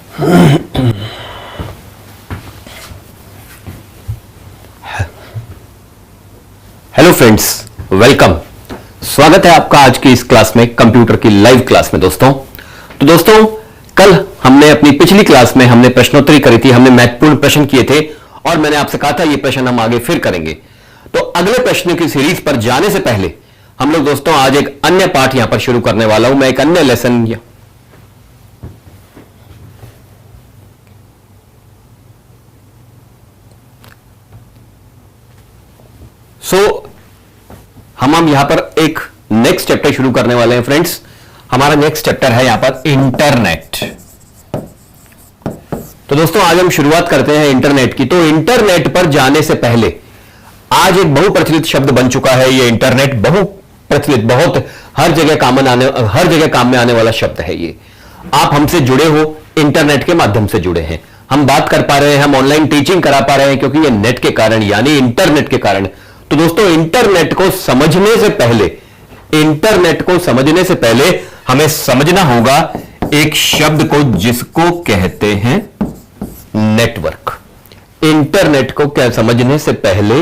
Hello friends, welcome. स्वागत है आपका आज की इस क्लास में, कंप्यूटर की लाइव क्लास में। दोस्तों कल हमने अपनी पिछली क्लास में हमने प्रश्नोत्तरी करी थी, हमने महत्वपूर्ण प्रश्न किए थे और मैंने आपसे कहा था ये प्रश्न हम आगे फिर करेंगे। तो अगले प्रश्न की सीरीज पर जाने से पहले हम लोग दोस्तों आज एक अन्य पाठ यहां पर शुरू करने वाला हूं। मैं एक अन्य लेसन हम यहां पर एक नेक्स्ट चैप्टर शुरू करने वाले हैं फ्रेंड्स। हमारा नेक्स्ट चैप्टर है यहां पर इंटरनेट। तो दोस्तों आज हम शुरुआत करते हैं इंटरनेट की। तो इंटरनेट पर जाने से पहले आज एक बहुप्रचलित शब्द बन चुका है ये इंटरनेट। बहुप्रचलित, बहुत हर जगह काम में आने वाला शब्द है ये। आप हमसे जुड़े हो, इंटरनेट के माध्यम से जुड़े हैं, हम बात कर पा रहे हैं, हम ऑनलाइन टीचिंग करा पा रहे हैं क्योंकि ये नेट के कारण यानी इंटरनेट के कारण। तो दोस्तों इंटरनेट को समझने से पहले हमें समझना होगा एक शब्द को जिसको कहते हैं नेटवर्क। इंटरनेट को क्या समझने से पहले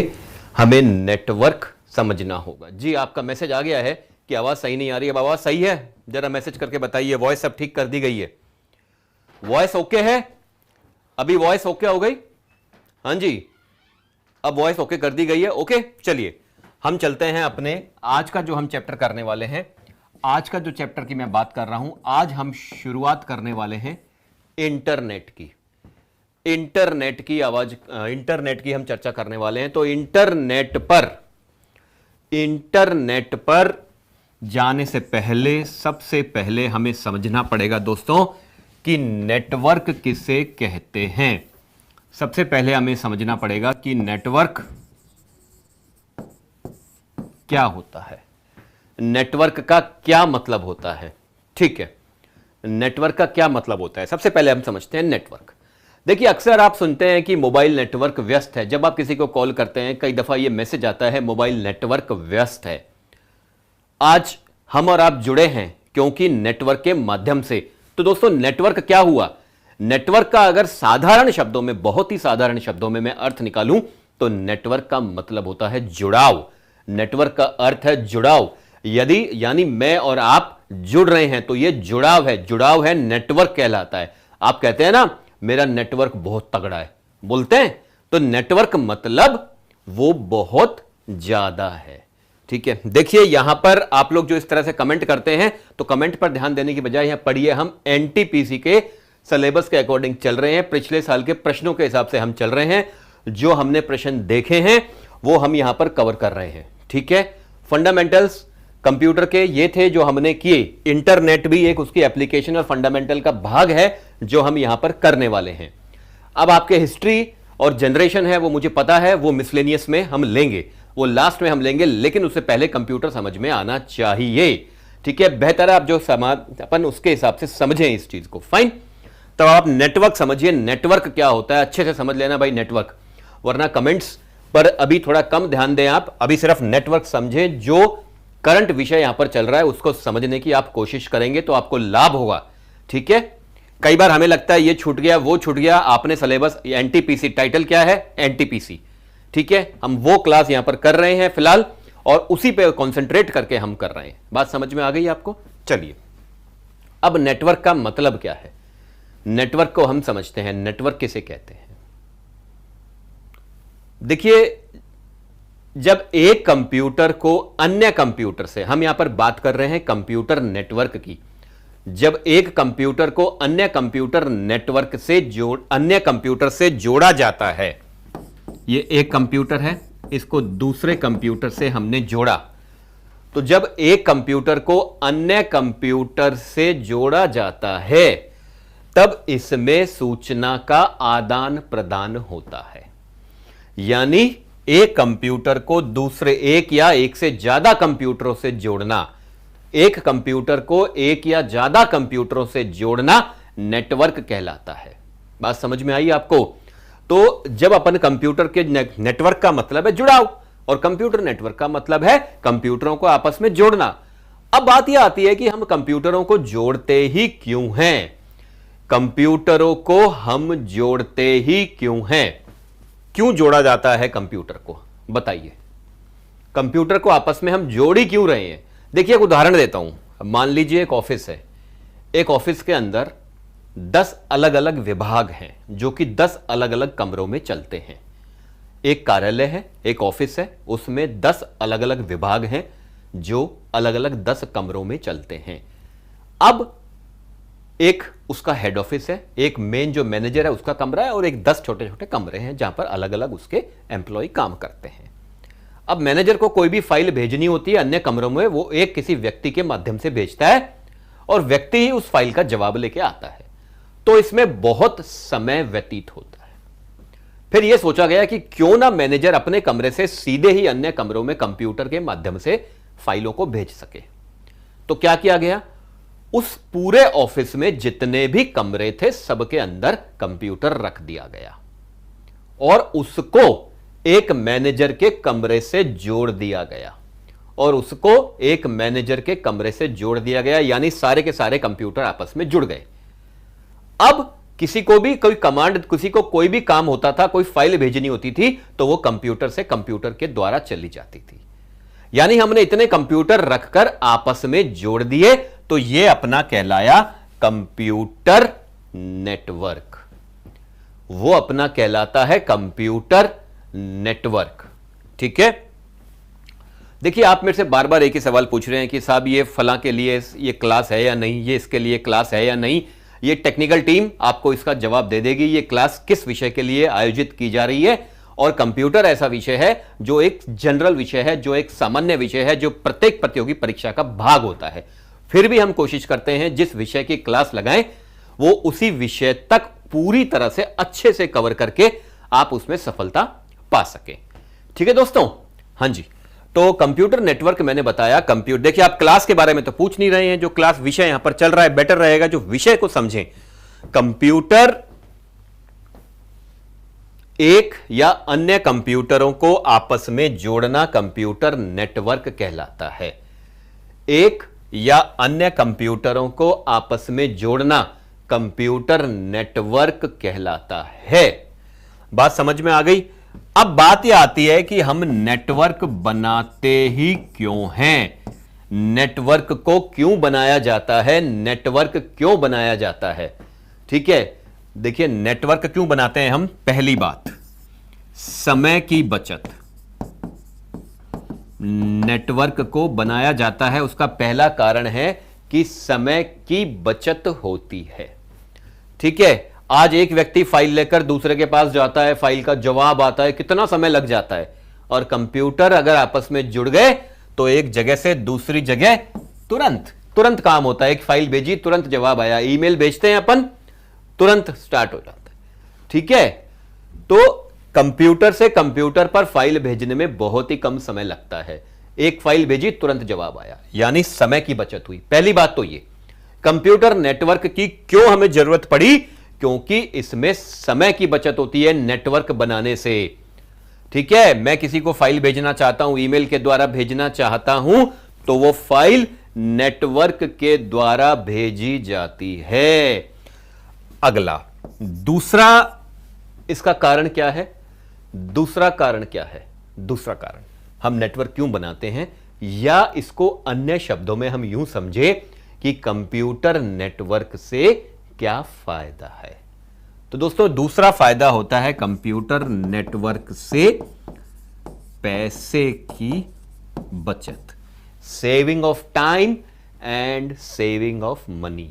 हमें नेटवर्क समझना होगा। जी आपका मैसेज आ गया है कि आवाज सही नहीं आ रही है। अब आवाज सही है? जरा मैसेज करके बताइए। वॉइस सब ठीक कर दी गई है? वॉइस ओके है? अभी वॉइस ओके हो गई? हाँ जी, अब वॉइस ओके कर दी गई है। ओके, चलिए हम चलते हैं अपने आज का जो हम चैप्टर करने वाले हैं। आज का जो चैप्टर की मैं बात कर रहा हूं, आज हम शुरुआत करने वाले हैं इंटरनेट की। इंटरनेट की हम चर्चा करने वाले हैं। तो इंटरनेट पर जाने से पहले सबसे पहले हमें समझना पड़ेगा दोस्तों कि नेटवर्क किसे कहते हैं। सबसे पहले हमें समझना पड़ेगा कि नेटवर्क क्या होता है, नेटवर्क का क्या मतलब होता है। ठीक है, नेटवर्क का क्या मतलब होता है सबसे पहले हम समझते हैं नेटवर्क। देखिए अक्सर आप सुनते हैं कि मोबाइल नेटवर्क व्यस्त है। जब आप किसी को कॉल करते हैं कई दफा यह मैसेज आता है मोबाइल नेटवर्क व्यस्त है। आज हम और आप जुड़े हैं क्योंकि नेटवर्क के माध्यम से। तो दोस्तों नेटवर्क क्या हुआ? नेटवर्क का अगर साधारण शब्दों में, बहुत ही साधारण शब्दों में मैं अर्थ निकालूं तो नेटवर्क का मतलब होता है जुड़ाव। नेटवर्क का अर्थ है जुड़ाव। यानी मैं और आप जुड़ रहे हैं तो यह जुड़ाव है, नेटवर्क कहलाता है। आप कहते हैं ना मेरा नेटवर्क बहुत तगड़ा है, बोलते हैं, तो नेटवर्क मतलब वो बहुत ज्यादा है। ठीक है, देखिए यहां पर आप लोग जो इस तरह से कमेंट करते हैं तो कमेंट पर ध्यान देने की बजाय यहां पढ़िए। हम एनटीपीसी के सिलेबस के अकॉर्डिंग चल रहे हैं, पिछले साल के प्रश्नों के हिसाब से हम चल रहे हैं। जो हमने प्रश्न देखे हैं वो हम यहां पर कवर कर रहे हैं। ठीक है, फंडामेंटल्स कंप्यूटर के ये थे जो हमने किए। इंटरनेट भी एक उसकी एप्लीकेशन और फंडामेंटल का भाग है जो हम यहां पर करने वाले हैं। अब आपके हिस्ट्री और जनरेशन है वो मुझे पता है, वो मिसलेनियस में हम लेंगे, वो लास्ट में हम लेंगे, लेकिन उससे पहले कंप्यूटर समझ में आना चाहिए। ठीक है, बेहतर है आप जो अपन उसके हिसाब से समझें इस चीज को। फाइन, तो आप नेटवर्क समझिए, नेटवर्क क्या होता है अच्छे से समझ लेना भाई नेटवर्क, वरना कमेंट्स पर अभी थोड़ा कम ध्यान दें आप। अभी सिर्फ नेटवर्क समझें, जो करंट विषय यहां पर चल रहा है उसको समझने की आप कोशिश करेंगे तो आपको लाभ होगा। ठीक है, कई बार हमें लगता है ये छूट गया वो छूट गया, आपने सिलेबस एनटीपीसी, टाइटल क्या है? एनटीपीसी। ठीक है, हम वो क्लास यहां पर कर रहे हैं फिलहाल और उसी पे कंसंट्रेट करके हम कर रहे हैं। बात समझ में आ गई आपको? चलिए, अब नेटवर्क का मतलब क्या है, नेटवर्क को हम समझते हैं। नेटवर्क किसे कहते हैं? देखिए जब एक कंप्यूटर को अन्य कंप्यूटर से, हम यहां पर बात कर रहे हैं कंप्यूटर नेटवर्क की, जब एक कंप्यूटर को अन्य कंप्यूटर नेटवर्क से अन्य कंप्यूटर से जोड़ा जाता है, ये एक कंप्यूटर है, इसको दूसरे कंप्यूटर से हमने जोड़ा, तो जब एक कंप्यूटर को अन्य कंप्यूटर से जोड़ा जाता है तब इसमें सूचना का आदान प्रदान होता है। यानी एक कंप्यूटर को दूसरे एक या एक से ज्यादा कंप्यूटरों से जोड़ना, एक कंप्यूटर को एक या ज्यादा कंप्यूटरों से जोड़ना नेटवर्क कहलाता है। बात समझ में आई आपको? तो जब अपन कंप्यूटर के नेटवर्क का मतलब है जुड़ाव और कंप्यूटर नेटवर्क का मतलब है कंप्यूटरों को आपस में जोड़ना। अब बात यह आती है कि हम कंप्यूटरों को जोड़ते ही क्यों हैं? कंप्यूटरों को हम जोड़ते ही क्यों हैं? क्यों जोड़ा जाता है कंप्यूटर को, बताइए। कंप्यूटर को आपस में हम जोड़ ही क्यों रहे हैं? देखिए एक उदाहरण देता हूं। मान लीजिए एक ऑफिस है, एक ऑफिस के अंदर 10 अलग अलग विभाग हैं जो कि 10 अलग अलग कमरों में चलते हैं। एक कार्यालय है, एक ऑफिस है, उसमें 10 अलग अलग विभाग हैं जो अलग अलग 10 कमरों में चलते हैं। अब एक उसका हेड ऑफिस है, एक मेन जो मैनेजर है उसका कमरा है, और एक 10 छोटे छोटे कमरे हैं जहां पर अलग अलग उसके एम्प्लॉय काम करते हैं। अब मैनेजर को कोई भी फाइल भेजनी होती है अन्य कमरों में, वो एक किसी व्यक्ति के माध्यम से भेजता है और व्यक्ति ही उस फाइल का जवाब लेके आता है। तो इसमें बहुत समय व्यतीत होता है। फिर यह सोचा गया कि क्यों ना मैनेजर अपने कमरे से सीधे ही अन्य कमरों में कंप्यूटर के माध्यम से फाइलों को भेज सके। तो क्या किया गया, उस पूरे ऑफिस में जितने भी कमरे थे सबके अंदर कंप्यूटर रख दिया गया और उसको एक मैनेजर के कमरे से जोड़ दिया गया, और उसको एक मैनेजर के कमरे से जोड़ दिया गया, यानी सारे के सारे कंप्यूटर आपस में जुड़ गए। अब किसी को भी कोई कमांड, किसी को कोई भी काम होता था, कोई फाइल भेजनी होती थी, तो वो कंप्यूटर से कंप्यूटर के द्वारा चली जाती थी। यानी हमने इतने कंप्यूटर रखकर आपस में जोड़ दिए, तो यह अपना कहलाया कंप्यूटर नेटवर्क। वो अपना कहलाता है कंप्यूटर नेटवर्क। ठीक है। देखिए आप मेरे से बार बार एक ही सवाल पूछ रहे हैं कि साहब ये फलां के लिए ये क्लास है या नहीं, ये इसके लिए क्लास है या नहीं। ये टेक्निकल टीम आपको इसका जवाब दे देगी, ये क्लास किस विषय के लिए आयोजित की जा रही है। और कंप्यूटर ऐसा विषय है जो एक जनरल विषय है, जो एक सामान्य विषय है, जो प्रत्येक प्रतियोगी परीक्षा का भाग होता है। फिर भी हम कोशिश करते हैं जिस विषय की क्लास लगाएं वो उसी विषय तक पूरी तरह से अच्छे से कवर करके आप उसमें सफलता पा सके। ठीक है दोस्तों। हाँ जी, तो कंप्यूटर नेटवर्क मैंने बताया। कंप्यूटर, देखिए आप क्लास के बारे में तो पूछ नहीं रहे हैं, जो क्लास विषय यहां पर चल रहा है बेटर रहेगा जो विषय को समझें। कंप्यूटर एक या अन्य कंप्यूटरों को आपस में जोड़ना कंप्यूटर नेटवर्क कहलाता है। एक या अन्य कंप्यूटरों को आपस में जोड़ना कंप्यूटर नेटवर्क कहलाता है। बात समझ में आ गई। अब बात यह आती है कि हम नेटवर्क बनाते ही क्यों हैं, नेटवर्क को क्यों बनाया जाता है, नेटवर्क क्यों बनाया जाता है। ठीक है, देखिए नेटवर्क क्यों बनाते हैं हम। पहली बात, समय की बचत। नेटवर्क को बनाया जाता है, उसका पहला कारण है कि समय की बचत होती है। ठीक है, आज एक व्यक्ति फाइल लेकर दूसरे के पास जाता है, फाइल का जवाब आता है, कितना समय लग जाता है। और कंप्यूटर अगर आपस में जुड़ गए तो एक जगह से दूसरी जगह तुरंत काम होता है। एक फाइल भेजी, तुरंत जवाब आया। ईमेल भेजते हैं अपन, तुरंत स्टार्ट हो जाता है। ठीक है, तो कंप्यूटर से कंप्यूटर पर फाइल भेजने में बहुत ही कम समय लगता है। एक फाइल भेजी, तुरंत जवाब आया, यानी समय की बचत हुई। पहली बात तो ये कंप्यूटर नेटवर्क की क्यों हमें जरूरत पड़ी, क्योंकि इसमें समय की बचत होती है नेटवर्क बनाने से। ठीक है, मैं किसी को फाइल भेजना चाहता हूं, ईमेल के द्वारा भेजना चाहता हूं, तो वो फाइल नेटवर्क के द्वारा भेजी जाती है। अगला, दूसरा इसका कारण क्या है, दूसरा कारण क्या है, दूसरा कारण हम नेटवर्क क्यों बनाते हैं, या इसको अन्य शब्दों में हम यूं समझे कि कंप्यूटर नेटवर्क से क्या फायदा है। तो दोस्तों दूसरा फायदा होता है कंप्यूटर नेटवर्क से पैसे की बचत, saving of time and saving of money.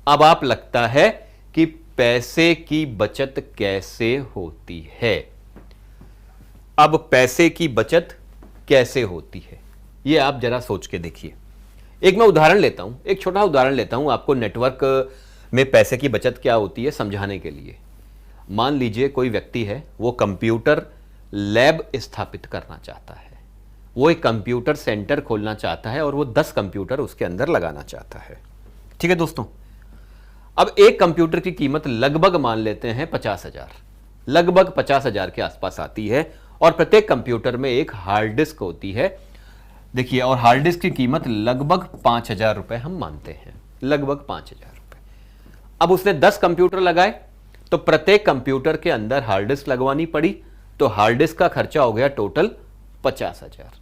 अब आप लगता है कि पैसे की बचत कैसे होती है। अब पैसे की बचत कैसे होती है ये आप जरा सोच के देखिए। एक मैं उदाहरण लेता हूं, एक छोटा उदाहरण लेता हूं आपको नेटवर्क में पैसे की बचत क्या होती है समझाने के लिए। मान लीजिए कोई व्यक्ति है, वो कंप्यूटर लैब स्थापित करना चाहता है, वो एक कंप्यूटर सेंटर खोलना चाहता है और वो 10 कंप्यूटर उसके अंदर लगाना चाहता है। ठीक है दोस्तों, अब एक कंप्यूटर की कीमत लगभग मान लेते हैं 50,000, लगभग 50,000 के आसपास आती है, और प्रत्येक कंप्यूटर में एक हार्ड डिस्क होती है। देखिए, और हार्ड डिस्क की कीमत लगभग 5,000 रुपए हम मानते हैं, लगभग 5,000 रुपए। अब उसने 10 कंप्यूटर लगाए तो प्रत्येक कंप्यूटर के अंदर हार्ड डिस्क लगवानी पड़ी, तो हार्ड डिस्क का खर्चा हो गया टोटल 50,000।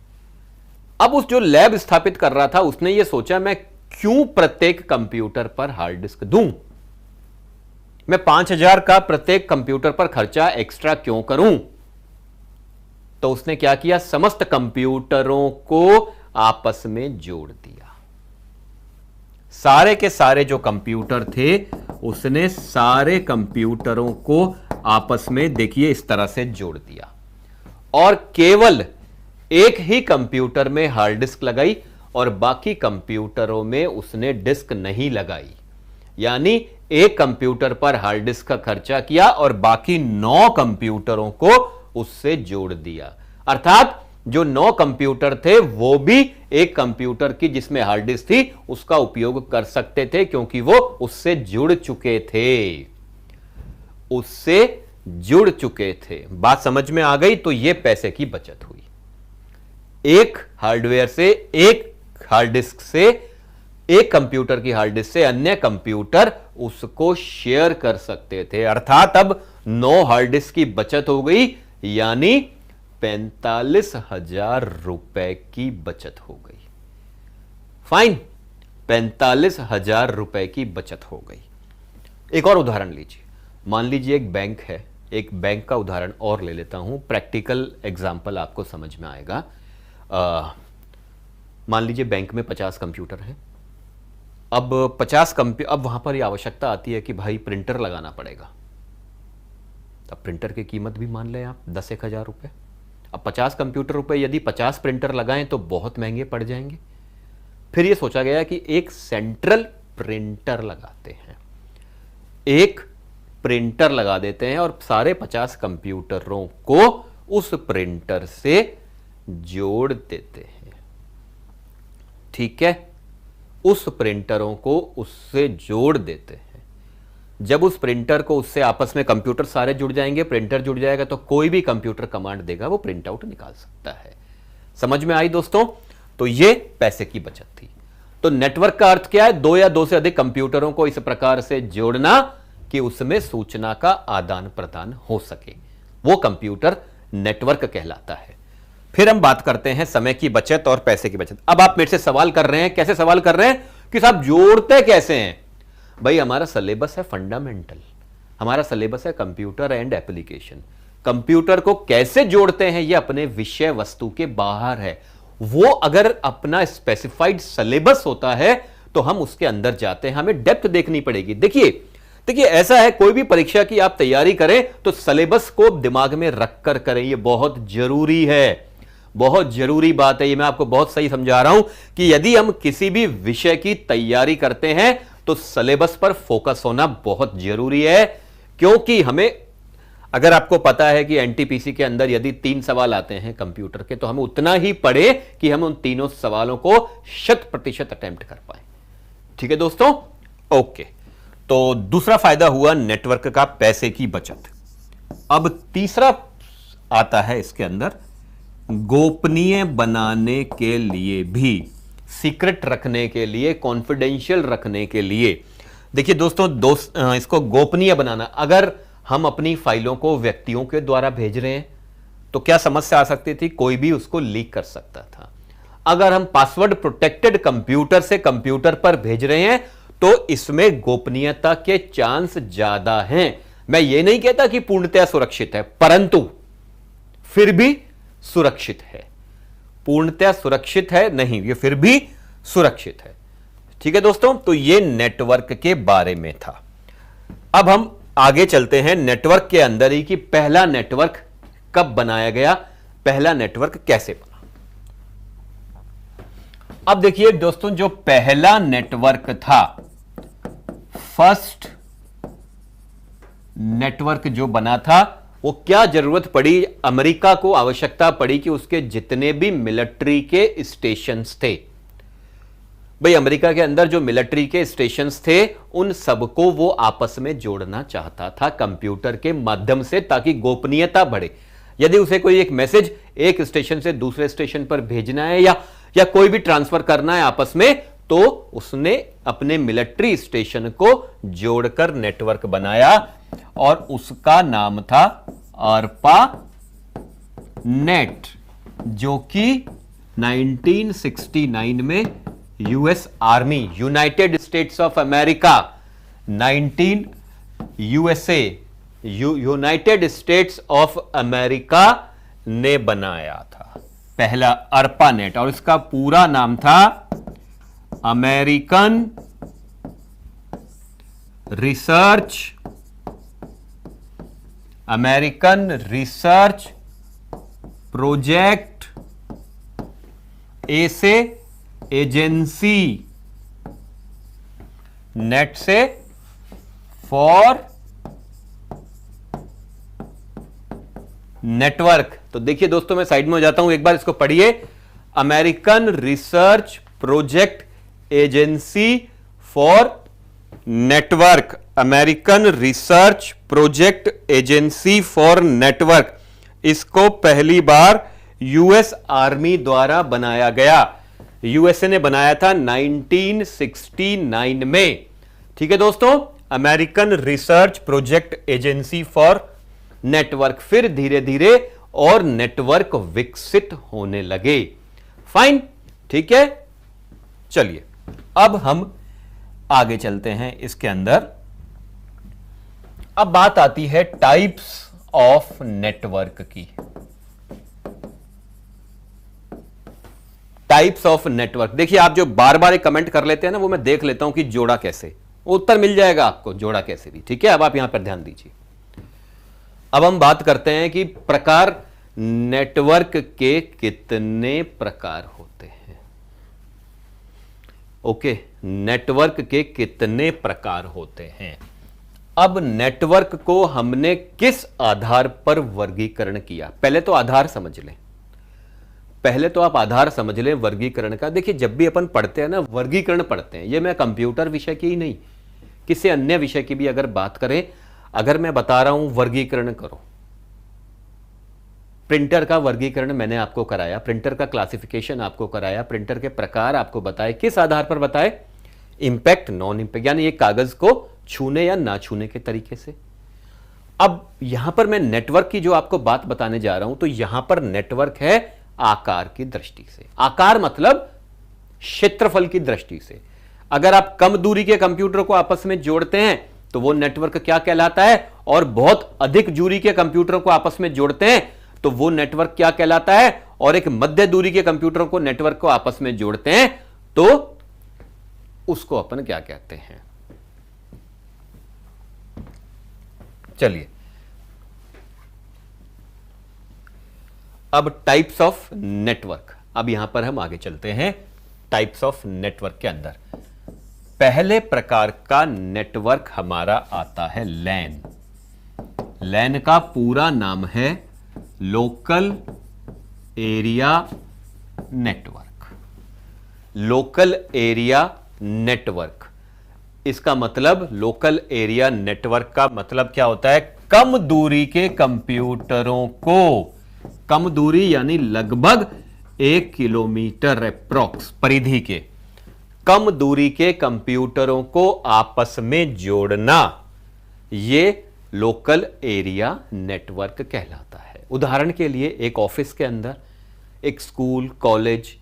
अब उस जो लैब स्थापित कर रहा था उसने ये सोचा मैं क्यों प्रत्येक कंप्यूटर पर हार्ड डिस्क दूं, मैं 5,000 का प्रत्येक कंप्यूटर पर खर्चा एक्स्ट्रा क्यों करूं। तो उसने क्या किया, समस्त कंप्यूटरों को आपस में जोड़ दिया। सारे के सारे जो कंप्यूटर थे उसने सारे कंप्यूटरों को आपस में देखिए इस तरह से जोड़ दिया और केवल एक ही कंप्यूटर में हार्ड डिस्क लगाई और बाकी कंप्यूटरों में उसने डिस्क नहीं लगाई। यानी एक कंप्यूटर पर हार्ड डिस्क का खर्चा किया और बाकी 9 कंप्यूटरों को उससे जोड़ दिया। अर्थात जो 9 कंप्यूटर थे वो भी एक कंप्यूटर की जिसमें हार्ड डिस्क थी उसका उपयोग कर सकते थे क्योंकि वो उससे जुड़ चुके थे, उससे जुड़ चुके थे। बात समझ में आ गई। तो यह पैसे की बचत हुई। एक हार्डवेयर से, एक हार्ड डिस्क से, एक कंप्यूटर की हार्ड डिस्क से अन्य कंप्यूटर उसको शेयर कर सकते थे। अर्थात अब 9 हार्ड डिस्क की बचत हो गई, यानी 45,000 रुपए की बचत हो गई। फाइन, 45,000 रुपए की बचत हो गई। एक और उदाहरण लीजिए। मान लीजिए एक बैंक है, एक बैंक का उदाहरण और ले लेता हूं, प्रैक्टिकल एग्जांपल आपको समझ में आएगा। मान लीजिए बैंक में 50 कंप्यूटर हैं। अब 50 अब वहां पर यह आवश्यकता आती है कि भाई प्रिंटर लगाना पड़ेगा। अब प्रिंटर की कीमत भी मान लें आप 10,000 रुपए। अब 50 कंप्यूटर रुपए यदि 50 प्रिंटर लगाएं तो बहुत महंगे पड़ जाएंगे। फिर यह सोचा गया कि एक सेंट्रल प्रिंटर लगाते हैं, एक प्रिंटर लगा देते हैं और सारे 50 कंप्यूटरों को उस प्रिंटर से जोड़ देते हैं। ठीक है, उस प्रिंटरों को उससे जोड़ देते हैं। जब उस प्रिंटर को उससे आपस में कंप्यूटर सारे जुड़ जाएंगे, प्रिंटर जुड़ जाएगा, तो कोई भी कंप्यूटर कमांड देगा वो प्रिंट आउट निकाल सकता है। समझ में आई दोस्तों? तो ये पैसे की बचत थी। तो नेटवर्क का अर्थ क्या है? 2 या 2 से अधिक कंप्यूटरों को इस प्रकार से जोड़ना कि उसमें सूचना का आदान प्रदान हो सके, वो कंप्यूटर नेटवर्क कहलाता है। फिर हम बात करते हैं समय की बचत और पैसे की बचत। अब आप मेरे से सवाल कर रहे हैं, कैसे सवाल कर रहे हैं कि साहब जोड़ते कैसे हैं? भाई हमारा सिलेबस है फंडामेंटल, हमारा सिलेबस है कंप्यूटर एंड एप्लीकेशन। कंप्यूटर को कैसे जोड़ते हैं यह अपने विषय वस्तु के बाहर है। वो अगर अपना स्पेसिफाइड सिलेबस होता है तो हम उसके अंदर जाते हैं, हमें डेप्थ देखनी पड़ेगी। देखिए ऐसा है, कोई भी परीक्षा की आप तैयारी करें तो सिलेबस को दिमाग में रखकर करें, यह बहुत जरूरी है, बहुत जरूरी बात है। ये मैं आपको बहुत सही समझा रहा हूं कि यदि हम किसी भी विषय की तैयारी करते हैं तो सिलेबस पर फोकस होना बहुत जरूरी है। क्योंकि हमें, अगर आपको पता है कि एनटीपीसी के अंदर यदि 3 सवाल आते हैं कंप्यूटर के, तो हमें उतना ही पढ़े कि हम उन तीनों सवालों को 100% अटेम्प्ट कर पाए। ठीक है दोस्तों? ओके, तो दूसरा फायदा हुआ नेटवर्क का, पैसे की बचत। अब तीसरा आता है इसके अंदर, गोपनीय बनाने के लिए भी, सीक्रेट रखने के लिए, कॉन्फिडेंशियल रखने के लिए। देखिए दोस्तों, इसको गोपनीय बनाना, अगर हम अपनी फाइलों को व्यक्तियों के द्वारा भेज रहे हैं तो क्या समस्या आ सकती थी? कोई भी उसको लीक कर सकता था। अगर हम पासवर्ड प्रोटेक्टेड कंप्यूटर से कंप्यूटर पर भेज रहे हैं तो इसमें गोपनीयता के चांस ज्यादा हैं। मैं ये नहीं कहता कि पूर्णतया सुरक्षित है, परंतु फिर भी सुरक्षित है। पूर्णतया सुरक्षित है नहीं, ये फिर भी सुरक्षित है। ठीक है दोस्तों, तो ये नेटवर्क के बारे में था। अब हम आगे चलते हैं नेटवर्क के अंदर ही कि पहला नेटवर्क कब बनाया गया, पहला नेटवर्क कैसे बना। अब देखिए दोस्तों, जो पहला नेटवर्क था, फर्स्ट नेटवर्क जो बना था, वो क्या जरूरत पड़ी, अमेरिका को आवश्यकता पड़ी कि उसके जितने भी मिलिट्री के स्टेशंस थे, भाई अमेरिका के अंदर जो मिलिट्री के स्टेशंस थे उन सबको वो आपस में जोड़ना चाहता था कंप्यूटर के माध्यम से, ताकि गोपनीयता बढ़े। यदि उसे कोई एक मैसेज एक स्टेशन से दूसरे स्टेशन पर भेजना है या कोई भी ट्रांसफर करना है आपस में, तो उसने अपने मिलिट्री स्टेशन को जोड़कर नेटवर्क बनाया और उसका नाम था अर्पा नेट, जो कि 1969 में US army, United states of America, United states of America ने बनाया था पहला अर्पा नेट। और इसका पूरा नाम था अमेरिकन रिसर्च प्रोजेक्ट ए से एजेंसी, नेट से फॉर नेटवर्क। तो देखिए दोस्तों, मैं साइड में हो जाता हूं, एक बार इसको पढ़िए। American research project agency for network, American research project agency for network. इसको पहली बार यूएस आर्मी द्वारा बनाया गया, यूएसए ने बनाया था 1969 में। ठीक है दोस्तों, American research project agency for network. फिर धीरे धीरे और नेटवर्क विकसित होने लगे। फाइन, ठीक है। चलिए अब हम आगे चलते हैं इसके अंदर। अब बात आती है टाइप्स ऑफ नेटवर्क की। टाइप्स ऑफ नेटवर्क, देखिए आप जो बार बार कमेंट कर लेते हैं ना, वो मैं देख लेता हूं कि जोड़ा कैसे, उत्तर मिल जाएगा आपको जोड़ा कैसे भी। ठीक है, अब आप यहां पर ध्यान दीजिए। अब हम बात करते हैं कि प्रकार, नेटवर्क के कितने प्रकार होते हैं। ओके, नेटवर्क के कितने प्रकार होते हैं। अब नेटवर्क को हमने किस आधार पर वर्गीकरण किया, पहले तो आधार समझ लें। पहले तो आप आधार समझ लें वर्गीकरण का। देखिए जब भी अपन पढ़ते हैं ना, वर्गीकरण पढ़ते हैं, ये मैं कंप्यूटर विषय की ही नहीं, किसी अन्य विषय की भी अगर बात करें, अगर मैं बता रहा हूं वर्गीकरण करो, प्रिंटर का वर्गीकरण मैंने आपको कराया, प्रिंटर का क्लासिफिकेशन आपको कराया, प्रिंटर के प्रकार आपको बताए, किस आधार पर बताए, इंपैक्ट, नॉन इंपैक्ट, यानी एक कागज को छूने या ना छूने के तरीके से। अब यहां पर मैं नेटवर्क की जो आपको बात बताने जा रहा हूं, तो यहां पर नेटवर्क है आकार की दृष्टि से। आकार मतलब क्षेत्रफल की दृष्टि से। अगर आप कम दूरी के कंप्यूटर को आपस में जोड़ते हैं तो वो नेटवर्क क्या कहलाता है, और बहुत अधिक दूरी के कंप्यूटरों को आपस में जोड़ते हैं तो वो नेटवर्क क्या कहलाता है, और एक मध्य दूरी के कंप्यूटरों को नेटवर्क को आपस में जोड़ते हैं तो उसको अपन क्या कहते हैं। चलिए अब टाइप्स ऑफ नेटवर्क, अब यहां पर हम आगे चलते हैं टाइप्स ऑफ नेटवर्क के अंदर। पहले प्रकार का नेटवर्क हमारा आता है लैन। लैन का पूरा नाम है local area network. Local area network, इसका मतलब लोकल एरिया नेटवर्क का मतलब क्या होता है, कम दूरी के कंप्यूटरों को, कम दूरी यानी लगभग 1 किलोमीटर अप्रॉक्स परिधि के, कम दूरी के कंप्यूटरों को आपस में जोड़ना, ये लोकल एरिया नेटवर्क कहलाता है। उदाहरण के लिए एक ऑफिस के अंदर, एक स्कूल, कॉलेज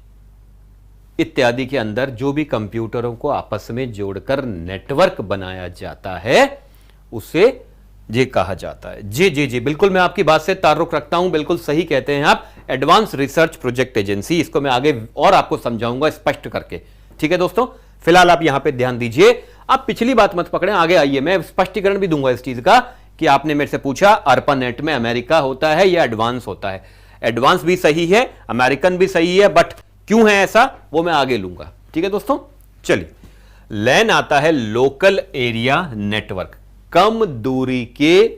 इत्यादि के अंदर जो भी कंप्यूटरों को आपस में जोड़कर नेटवर्क बनाया जाता है उसे ये कहा जाता है। जी जी जी, बिल्कुल मैं आपकी बात से ताल्लुक रखता हूं, बिल्कुल सही कहते हैं आप, एडवांस रिसर्च प्रोजेक्ट एजेंसी। इसको मैं आगे और आपको समझाऊंगा स्पष्ट करके। ठीक है दोस्तों, फिलहाल आप यहां पे ध्यान दीजिए। आप पिछली बात मत पकड़ें, आगे आइए, मैं स्पष्टीकरण भी दूंगा इस चीज का कि आपने मेरे से पूछा अर्पानेट में अमेरिका होता है या एडवांस होता है। एडवांस भी सही है, अमेरिकन भी सही है, बट क्यों है ऐसा वो मैं आगे लूंगा। ठीक है दोस्तों, चलिए लैन आता है लोकल एरिया नेटवर्क, कम दूरी के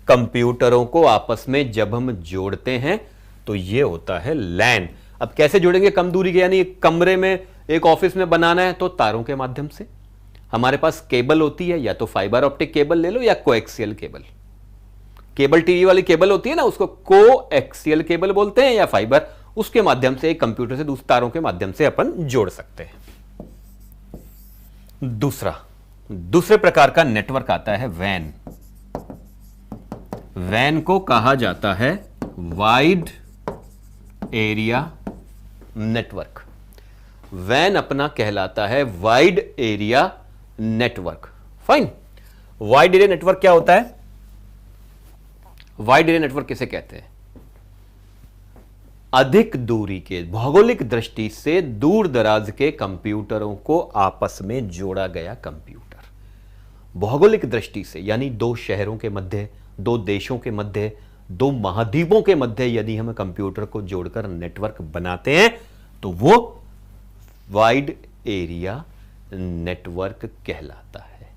कंप्यूटरों को आपस में जब हम जोड़ते हैं तो यह होता है लैन। अब कैसे जोड़ेंगे कम दूरी के, यानी एक कमरे में, एक ऑफिस में बनाना है तो तारों के माध्यम से। हमारे पास केबल होती है, या तो फाइबर ऑप्टिक केबल ले लो या कोएक्सियल केबल। केबल टीवी वाली केबल होती है ना, उसको कोएक्सियल केबल बोलते हैं या फाइबर, उसके माध्यम से एक कंप्यूटर से दूसरे तारों के माध्यम से अपन जोड़ सकते हैं। दूसरे प्रकार का नेटवर्क आता है वैन। वैन को कहा जाता है वाइड एरिया नेटवर्क। वैन अपना कहलाता है wide area network. Fine. Wide area network क्या होता है? वाइड एरिया नेटवर्क किसे कहते हैं? अधिक दूरी के, भौगोलिक दृष्टि से दूर दराज के कंप्यूटरों को आपस में जोड़ा गया कंप्यूटर। भौगोलिक दृष्टि से यानी दो शहरों के मध्य, दो देशों के मध्य, दो महाद्वीपों के मध्य यदि हम कंप्यूटर को जोड़कर नेटवर्क बनाते हैं तो वो वाइड एरिया नेटवर्क कहलाता है।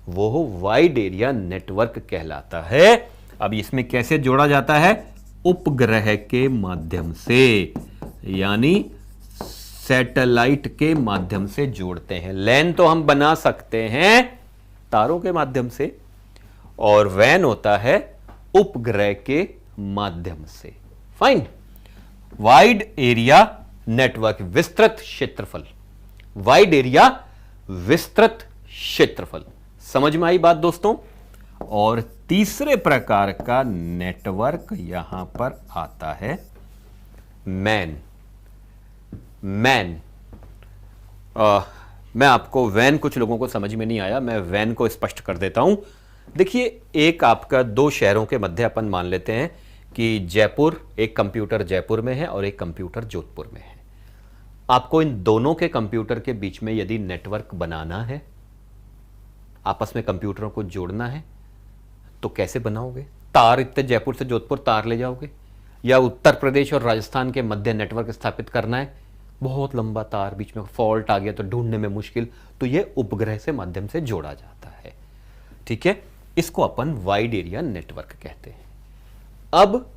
वो वाइड एरिया नेटवर्क कहलाता है। अब इसमें कैसे जोड़ा जाता है? उपग्रह के माध्यम से, यानी सैटेलाइट के माध्यम से जोड़ते हैं। लैन तो हम बना सकते हैं तारों के माध्यम से, और वैन होता है उपग्रह के माध्यम से। फाइन। वाइड एरिया नेटवर्क, विस्तृत क्षेत्रफल। वाइड एरिया विस्तृत क्षेत्रफल। समझ में आई बात दोस्तों? और तीसरे प्रकार का नेटवर्क यहां पर आता है मैन। मैं आपको वैन, कुछ लोगों को समझ में नहीं आया, मैं वैन को स्पष्ट कर देता हूं। देखिए, एक आपका दो शहरों के मध्य अपन मान लेते हैं कि जयपुर, एक कंप्यूटर जयपुर में है और एक कंप्यूटर जोधपुर में है। आपको इन दोनों के कंप्यूटर के बीच में यदि नेटवर्क बनाना है, आपस में कंप्यूटरों को जोड़ना है, तो कैसे बनाओगे? तार, इतने जयपुर से जोधपुर तार ले जाओगे? या उत्तर प्रदेश और राजस्थान के मध्य नेटवर्क स्थापित करना है, बहुत लंबा तार, बीच में फॉल्ट आ गया तो ढूंढने में मुश्किल, तो यह उपग्रह से माध्यम से जोड़ा जाता है। ठीक है, इसको अपन वाइड एरिया नेटवर्क कहते हैं। अब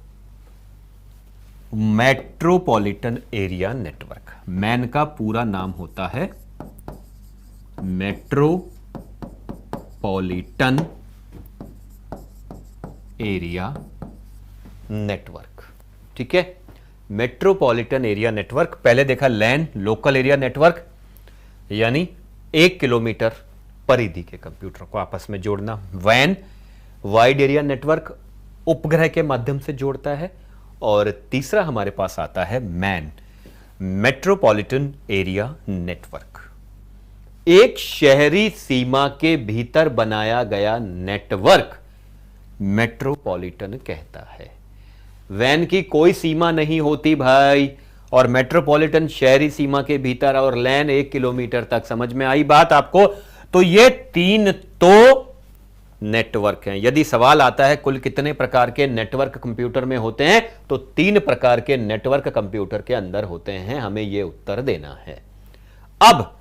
मेट्रोपॉलिटन एरिया नेटवर्क। मैन का पूरा नाम होता है मेट्रोपॉलिटन एरिया नेटवर्क। ठीक है, मेट्रोपॉलिटन एरिया नेटवर्क। पहले देखा लैन, लोकल एरिया नेटवर्क, यानी 1 किलोमीटर परिधि के कंप्यूटर को आपस में जोड़ना। वैन, वाइड एरिया नेटवर्क, उपग्रह के माध्यम से जोड़ता है। और तीसरा हमारे पास आता है मैन, मेट्रोपॉलिटन एरिया नेटवर्क। एक शहरी सीमा के भीतर बनाया गया नेटवर्क मेट्रोपॉलिटन कहता है। वैन की कोई सीमा नहीं होती भाई, और मेट्रोपॉलिटन शहरी सीमा के भीतर, और लैन 1 किलोमीटर तक। समझ में आई बात आपको? तो ये तीन तो नेटवर्क हैं। यदि सवाल आता है कुल कितने प्रकार के नेटवर्क कंप्यूटर में होते हैं, तो 3 प्रकार के नेटवर्क कंप्यूटर के अंदर होते हैं। हमें यह उत्तर देना है। अब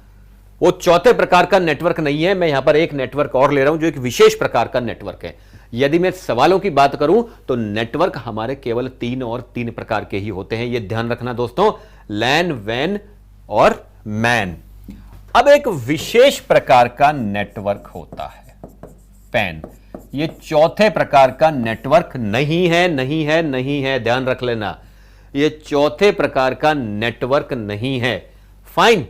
वो चौथे प्रकार का नेटवर्क नहीं है, मैं यहां पर एक नेटवर्क और ले रहा हूं जो एक विशेष प्रकार का नेटवर्क है। यदि मैं सवालों की बात करूं तो नेटवर्क हमारे केवल 3 प्रकार के ही होते हैं, यह ध्यान रखना दोस्तों, लैन, वैन और मैन। अब एक विशेष प्रकार का नेटवर्क होता है पैन। यह चौथे प्रकार का नेटवर्क नहीं है, ध्यान रख लेना, यह चौथे प्रकार का नेटवर्क नहीं है। फाइन।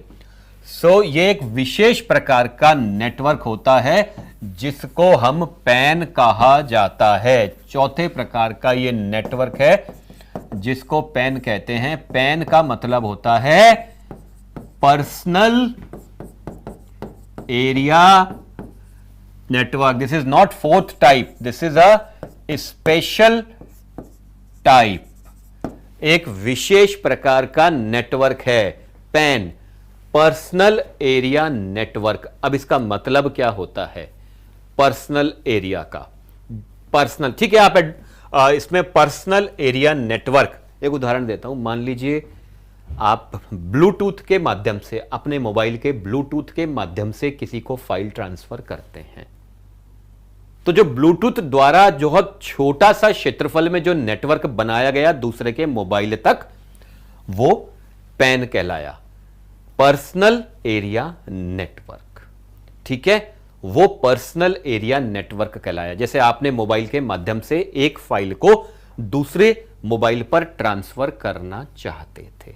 सो ये एक विशेष प्रकार का नेटवर्क होता है जिसको हम पैन कहा जाता है। चौथे प्रकार का ये नेटवर्क है जिसको पैन कहते हैं। पैन का मतलब होता है personal area network. This is not 4th type, this is a special type. एक विशेष प्रकार का नेटवर्क है पैन, पर्सनल एरिया नेटवर्क। अब इसका मतलब क्या होता है पर्सनल एरिया का? पर्सनल, ठीक है, आप इसमें पर्सनल एरिया नेटवर्क, एक उदाहरण देता हूं। मान लीजिए आप ब्लूटूथ के माध्यम से, अपने मोबाइल के ब्लूटूथ के माध्यम से किसी को फाइल ट्रांसफर करते हैं, तो जो ब्लूटूथ द्वारा जो छोटा सा क्षेत्रफल में जो नेटवर्क बनाया गया दूसरे के मोबाइल तक, वो पैन कहलाया, पर्सनल एरिया नेटवर्क। ठीक है, वो पर्सनल एरिया नेटवर्क कहलाया। जैसे आपने मोबाइल के माध्यम से एक फाइल को दूसरे मोबाइल पर ट्रांसफर करना चाहते थे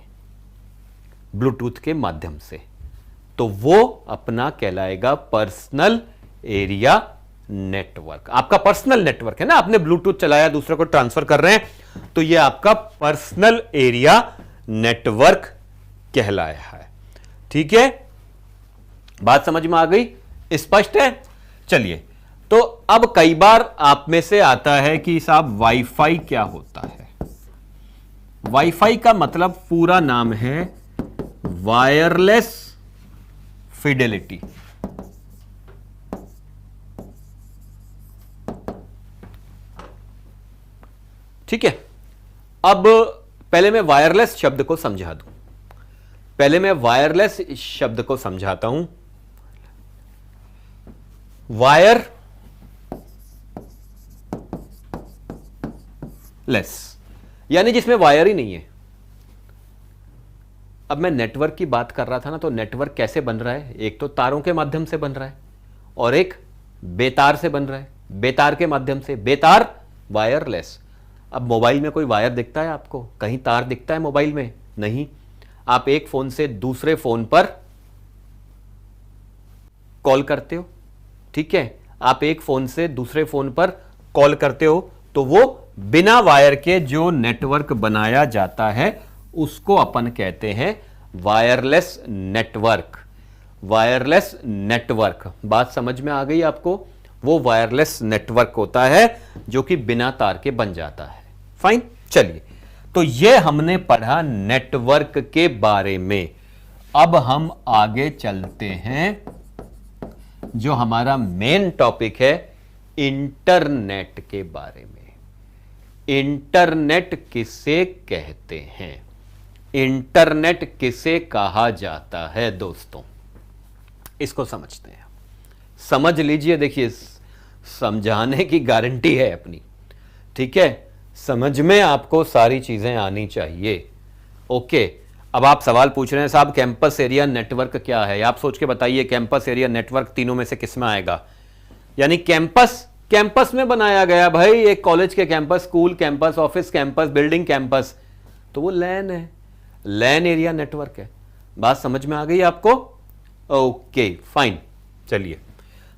ब्लूटूथ के माध्यम से, तो वो अपना कहलाएगा पर्सनल एरिया नेटवर्क। आपका पर्सनल नेटवर्क है ना, आपने ब्लूटूथ चलाया, दूसरे को ट्रांसफर कर रहे हैं, तो ये आपका पर्सनल एरिया नेटवर्क कहलाया है। ठीक है, बात समझ में आ गई, स्पष्ट है। चलिए, तो अब कई बार आप में से आता है कि साहब वाईफाई क्या होता है। वाईफाई का मतलब पूरा नाम है वायरलेस फिडेलिटी। ठीक है, अब पहले मैं वायरलेस शब्द को समझा दूं, पहले मैं वायरलेस शब्द को समझाता हूं। वायर लेस यानी जिसमें वायर ही नहीं है। अब मैं नेटवर्क की बात कर रहा था ना, तो नेटवर्क कैसे बन रहा है, एक तो तारों के माध्यम से बन रहा है और एक बेतार से बन रहा है, बेतार के माध्यम से, बेतार वायरलेस। अब मोबाइल में कोई वायर दिखता है आपको, कहीं तार दिखता है मोबाइल में? नहीं। आप एक फोन से दूसरे फोन पर कॉल करते हो, ठीक है, आप एक फोन से दूसरे फोन पर कॉल करते हो, तो वो बिना वायर के जो नेटवर्क बनाया जाता है उसको अपन कहते हैं वायरलेस नेटवर्क। वायरलेस नेटवर्क, बात समझ में आ गई आपको? वो वायरलेस नेटवर्क होता है जो कि बिना तार के बन जाता है। फाइन, चलिए, तो ये हमने पढ़ा नेटवर्क के बारे में। अब हम आगे चलते हैं, जो हमारा मेन टॉपिक है इंटरनेट के बारे में। इंटरनेट किसे कहते हैं, इंटरनेट किसे कहा जाता है दोस्तों, इसको समझते हैं। समझ लीजिए, देखिए समझाने की गारंटी है अपनी, ठीक है, समझ में आपको सारी चीजें आनी चाहिए। ओके, अब आप सवाल पूछ रहे हैं साहब कैंपस एरिया नेटवर्क क्या है, आप सोच के बताइए कैंपस एरिया नेटवर्क तीनों में से किस में आएगा? यानी कैंपस, कैंपस में बनाया गया भाई, एक कॉलेज के campus, school campus, office campus, building campus, तो वो लैन है, लैन एरिया नेटवर्क है। बात समझ में आ गई आपको? ओके फाइन, चलिए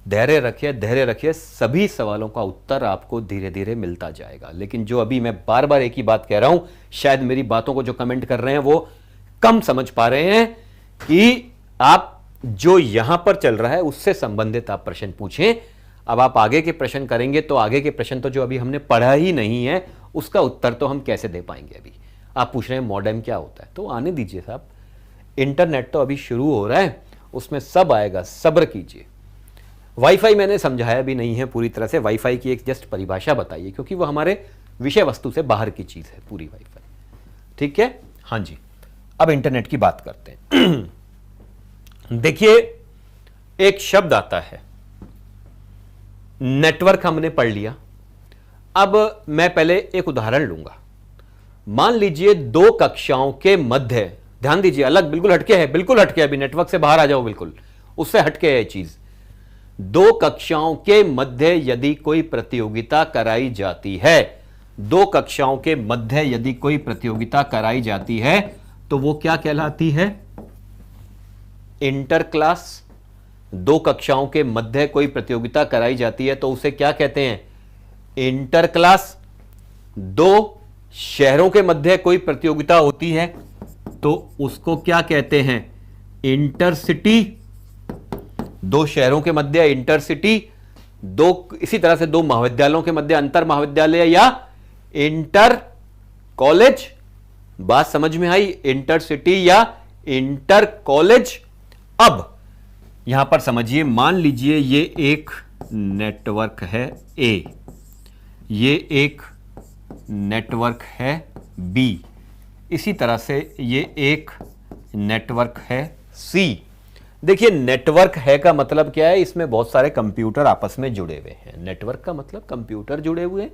धैर्य रखिए, धैर्य रखिए, सभी सवालों का उत्तर आपको धीरे धीरे मिलता जाएगा। लेकिन जो अभी मैं बार बार एक ही बात कह रहा हूं, शायद मेरी बातों को जो कमेंट कर रहे हैं वो कम समझ पा रहे हैं कि आप जो यहां पर चल रहा है उससे संबंधित आप प्रश्न पूछें। अब आप आगे के प्रश्न करेंगे तो आगे के प्रश्न तो जो अभी हमने पढ़ा ही नहीं है उसका उत्तर तो हम कैसे दे पाएंगे। अभी आप पूछ रहे हैं मॉडेम क्या होता है, तो आने दीजिए साहब, इंटरनेट तो अभी शुरू हो रहा है, उसमें सब आएगा, सब्र कीजिए। वाईफाई मैंने समझाया भी नहीं है पूरी तरह से, वाईफाई की एक जस्ट परिभाषा बताइए, क्योंकि वो हमारे विषय वस्तु से बाहर की चीज है पूरी वाईफाई। ठीक है, हाँ जी, अब इंटरनेट की बात करते हैं। देखिए एक शब्द आता है नेटवर्क, हमने पढ़ लिया। अब मैं पहले एक उदाहरण लूंगा। मान लीजिए दो कक्षाओं के मध्य, ध्यान दीजिए, अलग बिल्कुल हटके है, बिल्कुल हटके, अभी नेटवर्क से बाहर आ जाओ, बिल्कुल उससे हटके है चीज। दो कक्षाओं के मध्य यदि कोई प्रतियोगिता कराई जाती है, दो कक्षाओं के मध्य यदि कोई प्रतियोगिता कराई जाती है तो वो क्या कहलाती है? Inter class. दो कक्षाओं के मध्य कोई प्रतियोगिता कराई जाती है तो उसे क्या कहते हैं? Inter class. दो शहरों के मध्य कोई प्रतियोगिता होती है तो उसको क्या कहते हैं? इंटरसिटी। दो शहरों के मध्य इंटरसिटी, दो इसी तरह से दो महाविद्यालयों के मध्य अंतर महाविद्यालय या इंटर कॉलेज। बात समझ में आई? इंटरसिटी या इंटर कॉलेज। अब यहां पर समझिए, मान लीजिए ये एक नेटवर्क है ए, ये एक नेटवर्क है बी, इसी तरह से ये एक नेटवर्क है सी। देखिए नेटवर्क है का मतलब क्या है? इसमें बहुत सारे कंप्यूटर आपस में जुड़े हुए हैं। नेटवर्क का मतलब कंप्यूटर जुड़े हुए हैं।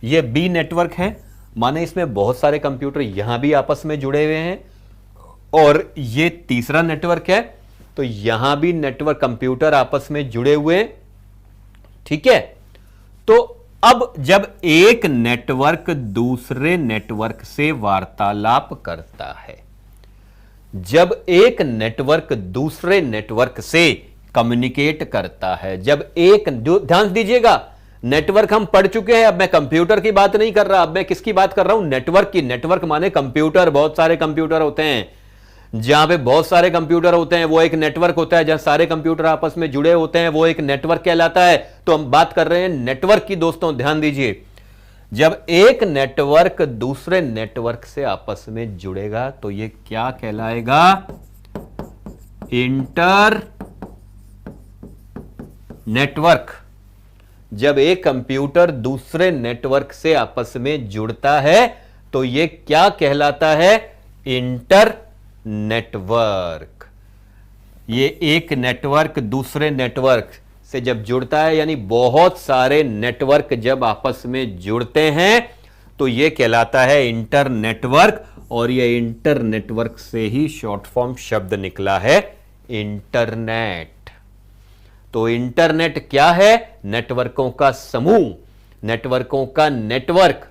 ये बी नेटवर्क है, माने इसमें बहुत सारे कंप्यूटर यहां भी आपस में जुड़े हुए हैं। और ये तीसरा नेटवर्क है, तो यहां भी नेटवर्क कंप्यूटर आपस में जुड़े हुए हैं। ठीक है, तो अब जब एक नेटवर्क दूसरे नेटवर्क से वार्तालाप करता है, जब एक नेटवर्क दूसरे नेटवर्क से कम्युनिकेट करता है, जब एक, ध्यान दीजिएगा, नेटवर्क हम पढ़ चुके हैं। अब मैं कंप्यूटर की बात नहीं कर रहा, अब मैं किसकी बात कर रहा हूं? नेटवर्क की। नेटवर्क माने कंप्यूटर, बहुत सारे कंप्यूटर होते हैं। जहां पे बहुत सारे कंप्यूटर होते हैं वो एक नेटवर्क होता है। जहां सारे कंप्यूटर आपस में जुड़े होते हैं वो एक नेटवर्क कहलाता है। तो हम बात कर रहे हैं नेटवर्क की। दोस्तों ध्यान दीजिए, जब एक नेटवर्क दूसरे नेटवर्क से आपस में जुड़ेगा तो यह क्या कहलाएगा? Inter network. जब एक कंप्यूटर दूसरे नेटवर्क से आपस में जुड़ता है तो यह क्या कहलाता है? Inter network. ये एक नेटवर्क दूसरे नेटवर्क से जब जुड़ता है, यानी बहुत सारे नेटवर्क जब आपस में जुड़ते हैं तो यह कहलाता है इंटर नेटवर्क। और यह इंटर नेटवर्क से ही शॉर्ट फॉर्म शब्द निकला है इंटरनेट। तो इंटरनेट क्या है? नेटवर्कों का समूह, नेटवर्कों का नेटवर्क।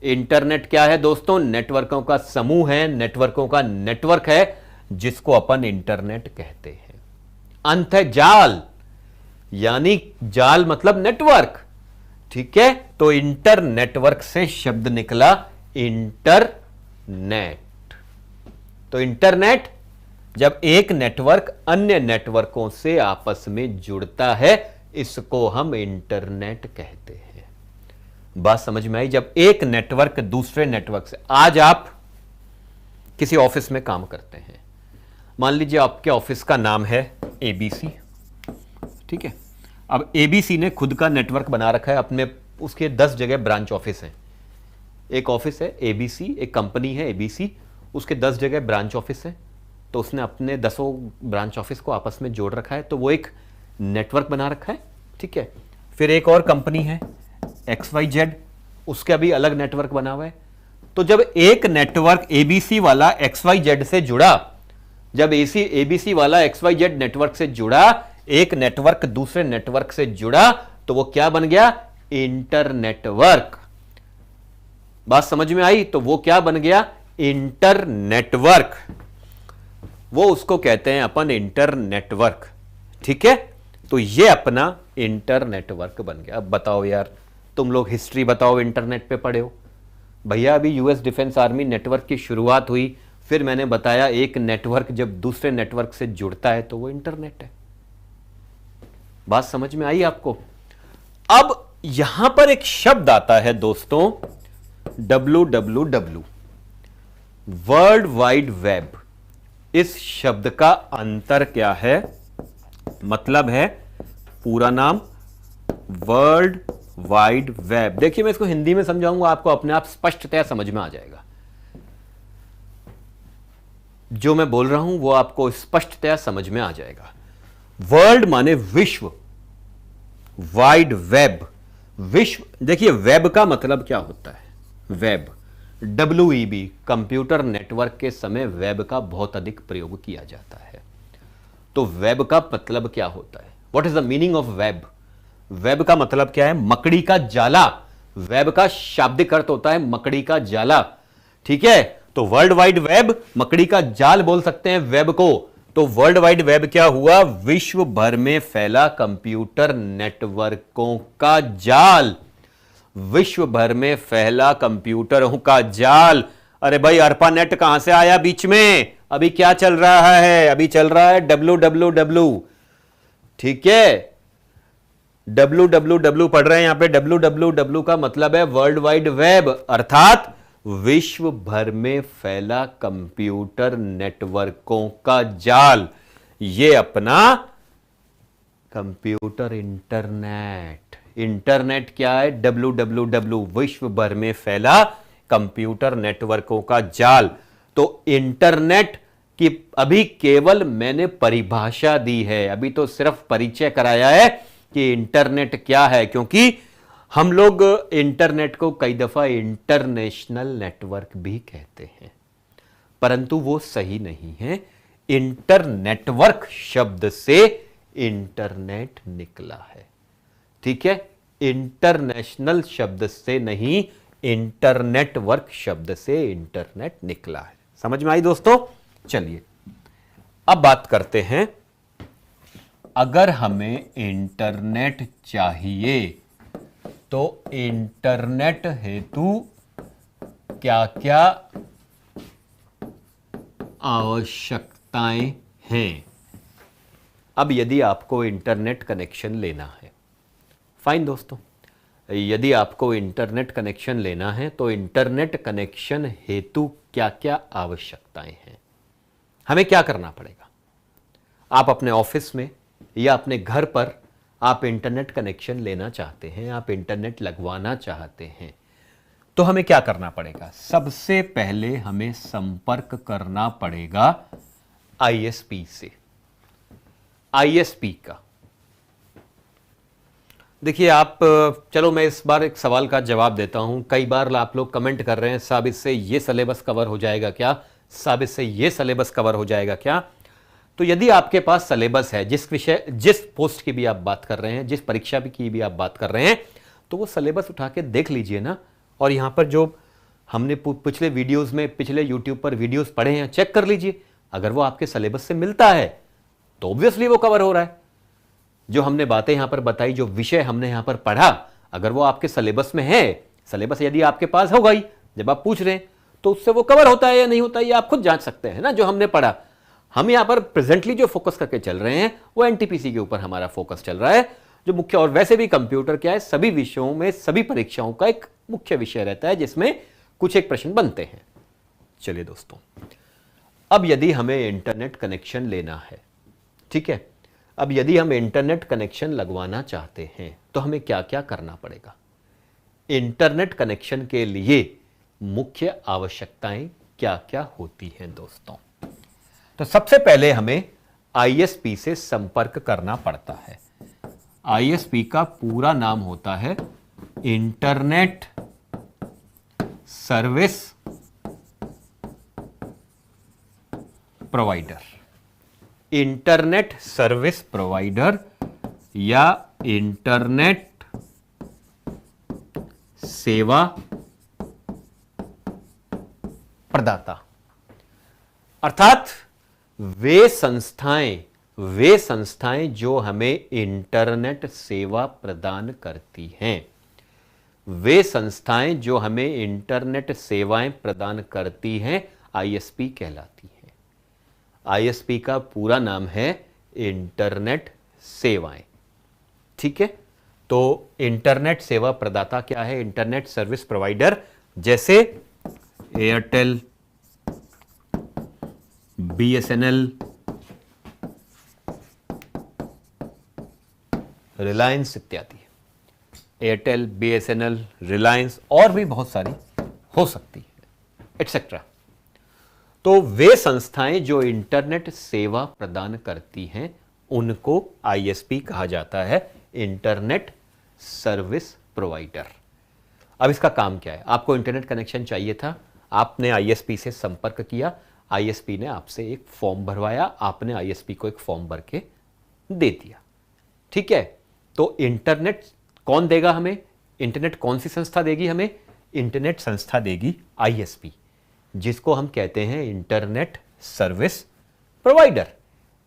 इंटरनेट क्या है दोस्तों? नेटवर्कों का समूह है, नेटवर्कों का नेटवर्क है, जिसको अपन इंटरनेट कहते हैं। अंतर्जाल, यानी जाल मतलब नेटवर्क, ठीक है। तो इंटर नेटवर्क से शब्द निकला इंटरनेट। तो इंटरनेट, जब एक नेटवर्क अन्य नेटवर्कों से आपस में जुड़ता है, इसको हम इंटरनेट कहते हैं। बात समझ में आई? जब एक नेटवर्क दूसरे नेटवर्क से, आज आप किसी ऑफिस में काम करते हैं, मान लीजिए आपके ऑफिस का नाम है एबीसी, ठीक है। अब एबीसी ने खुद का नेटवर्क बना रखा है अपने, उसके 10 जगह ब्रांच ऑफिस हैं। एक ऑफिस है एबीसी, एक कंपनी है एबीसी, उसके 10 जगह ब्रांच ऑफिस है। तो उसने अपने 10 ब्रांच ऑफिस को आपस में जोड़ रखा है, तो वो एक नेटवर्क बना रखा है, ठीक है। फिर एक और कंपनी है XYZ, उसका भी अलग नेटवर्क बना हुआ है। तो जब एक नेटवर्क एबीसी वाला XYZ से जुड़ा, जब एबीसी वाला XYZ नेटवर्क से जुड़ा, एक नेटवर्क दूसरे नेटवर्क से जुड़ा, तो वो क्या बन गया? इंटरनेटवर्क। बात समझ में आई? तो वो क्या बन गया? इंटरनेटवर्क। वो उसको कहते हैं अपन इंटरनेटवर्क, ठीक है। तो ये अपना इंटरनेटवर्क बन गया। अब बताओ यार, तुम लोग हिस्ट्री बताओ, इंटरनेट पे पढ़े हो भैया। अभी यूएस डिफेंस आर्मी नेटवर्क की शुरुआत हुई, फिर मैंने बताया एक नेटवर्क जब दूसरे नेटवर्क से जुड़ता है तो वो इंटरनेट है। बात समझ में आई आपको? अब यहां पर एक शब्द आता है दोस्तों, WWW, वर्ल्ड वाइड वेब। इस शब्द का अंतर क्या है? मतलब है पूरा नाम वर्ल्ड वाइड वेब। देखिए मैं इसको हिंदी में समझाऊंगा, आपको अपने आप स्पष्टतया समझ में आ जाएगा। जो मैं बोल रहा हूं वो आपको स्पष्टतया समझ में आ जाएगा। वर्ल्ड माने विश्व, वाइड वेब, विश्व। देखिए वेब का मतलब क्या होता है? वेब, WEB, कंप्यूटर नेटवर्क के समय वेब का बहुत अधिक प्रयोग किया जाता है। तो वेब का मतलब क्या होता है? What is the meaning of web? Web का मतलब क्या है? मकड़ी का जाला। वेब का शाब्दिक अर्थ होता है मकड़ी का जाला, ठीक है। तो वर्ल्ड वाइड वेब, मकड़ी का जाल बोल सकते हैं वेब को। तो वर्ल्ड वाइड वेब क्या हुआ? विश्व भर में फैला कंप्यूटर नेटवर्कों का जाल। विश्व भर में फैला कंप्यूटरों का जाल। अरे भाई ARPANET कहां से आया बीच में? अभी क्या चल रहा है? अभी चल रहा है WWW, ठीक है। WWW पढ़ रहे हैं यहां पे। WWW का मतलब है वर्ल्ड वाइड वेब, अर्थात विश्व भर में फैला कंप्यूटर नेटवर्कों का जाल। यह अपना कंप्यूटर इंटरनेट। इंटरनेट क्या है? WWW, विश्व भर में फैला कंप्यूटर नेटवर्कों का जाल। तो इंटरनेट की अभी केवल मैंने परिभाषा दी है, अभी तो सिर्फ परिचय कराया है कि इंटरनेट क्या है, क्योंकि हम लोग इंटरनेट को कई दफा इंटरनेशनल नेटवर्क भी कहते हैं, परंतु वो सही नहीं है। इंटरनेटवर्क शब्द से इंटरनेट निकला है, ठीक है। इंटरनेशनल शब्द से नहीं, इंटरनेटवर्क शब्द से इंटरनेट निकला है। समझ में आई दोस्तों? चलिए अब बात करते हैं, अगर हमें इंटरनेट चाहिए तो इंटरनेट हेतु क्या क्या आवश्यकताएं हैं। अब यदि आपको इंटरनेट कनेक्शन लेना है, फाइन दोस्तों, यदि आपको इंटरनेट कनेक्शन लेना है तो इंटरनेट कनेक्शन हेतु क्या क्या आवश्यकताएं हैं, हमें क्या करना पड़ेगा। आप अपने ऑफिस में या अपने घर पर आप इंटरनेट कनेक्शन लेना चाहते हैं, आप इंटरनेट लगवाना चाहते हैं, तो हमें क्या करना पड़ेगा। सबसे पहले हमें संपर्क करना पड़ेगा आईएसपी से। आईएसपी का देखिए आप, चलो मैं इस बार एक सवाल का जवाब देता हूं। कई बार आप लोग कमेंट कर रहे हैं साहब इससे ये सिलेबस कवर हो जाएगा क्या, साहब इससे ये सिलेबस कवर हो जाएगा क्या। तो यदि आपके पास सिलेबस है, जिस विषय जिस पोस्ट की भी आप बात कर रहे हैं, जिस परीक्षा की भी आप बात कर रहे हैं, तो वो सिलेबस उठा के देख लीजिए ना। और यहां पर जो हमने पिछले वीडियोस में, पिछले यूट्यूब पर वीडियोस पढ़े हैं, चेक कर लीजिए। अगर वो आपके सिलेबस से मिलता है तो ऑब्वियसली वो कवर हो रहा है। जो हमने बातें यहां पर बताई, जो विषय हमने यहां पर पढ़ा, अगर वो आपके सिलेबस में है, सिलेबस यदि आपके पास होगा ही, जब आप पूछ रहे हैं, तो उससे वो कवर होता है या नहीं होता है, ये आप खुद जांच सकते हैं ना। जो हमने पढ़ा, हम यहां पर प्रेजेंटली जो फोकस करके चल रहे हैं वो एनटीपीसी के ऊपर हमारा फोकस चल रहा है, जो मुख्य, और वैसे भी कंप्यूटर क्या है, सभी विषयों में, सभी परीक्षाओं का एक मुख्य विषय रहता है जिसमें कुछ एक प्रश्न बनते हैं। चलिए दोस्तों, अब यदि हमें इंटरनेट कनेक्शन लेना है, ठीक है, अब यदि हम इंटरनेट कनेक्शन लगवाना चाहते हैं तो हमें क्या क्या करना पड़ेगा। इंटरनेट कनेक्शन के लिए मुख्य आवश्यकताएं क्या क्या होती हैं दोस्तों। तो सबसे पहले हमें आईएसपी से संपर्क करना पड़ता है। आईएसपी का पूरा नाम होता है internet service provider. Internet service provider या इंटरनेट सेवा प्रदाता, अर्थात वे संस्थाएं जो हमें इंटरनेट सेवा प्रदान करती हैं, वे संस्थाएं जो हमें इंटरनेट सेवाएं प्रदान करती हैं, आईएसपी कहलाती हैं। आईएसपी का पूरा नाम है इंटरनेट सेवाएं, ठीक है। तो इंटरनेट सेवा प्रदाता क्या है, इंटरनेट सर्विस प्रोवाइडर, जैसे एयरटेल, बीएसएनएल, रिलायंस इत्यादि। एयरटेल, बीएसएनएल, रिलायंस और भी बहुत सारी हो सकती है, एटसेट्रा। तो वे संस्थाएं जो इंटरनेट सेवा प्रदान करती हैं उनको आईएसपी कहा जाता है, इंटरनेट सर्विस प्रोवाइडर। अब इसका काम क्या है, आपको इंटरनेट कनेक्शन चाहिए था, आपने आईएसपी से संपर्क किया, आईएसपी ने आपसे एक फॉर्म भरवाया, आपने आईएसपी को एक फॉर्म भर के दे दिया, ठीक है। तो इंटरनेट कौन देगा हमें, इंटरनेट कौन सी संस्था देगी हमें, इंटरनेट संस्था देगी आईएसपी, जिसको हम कहते हैं इंटरनेट सर्विस प्रोवाइडर,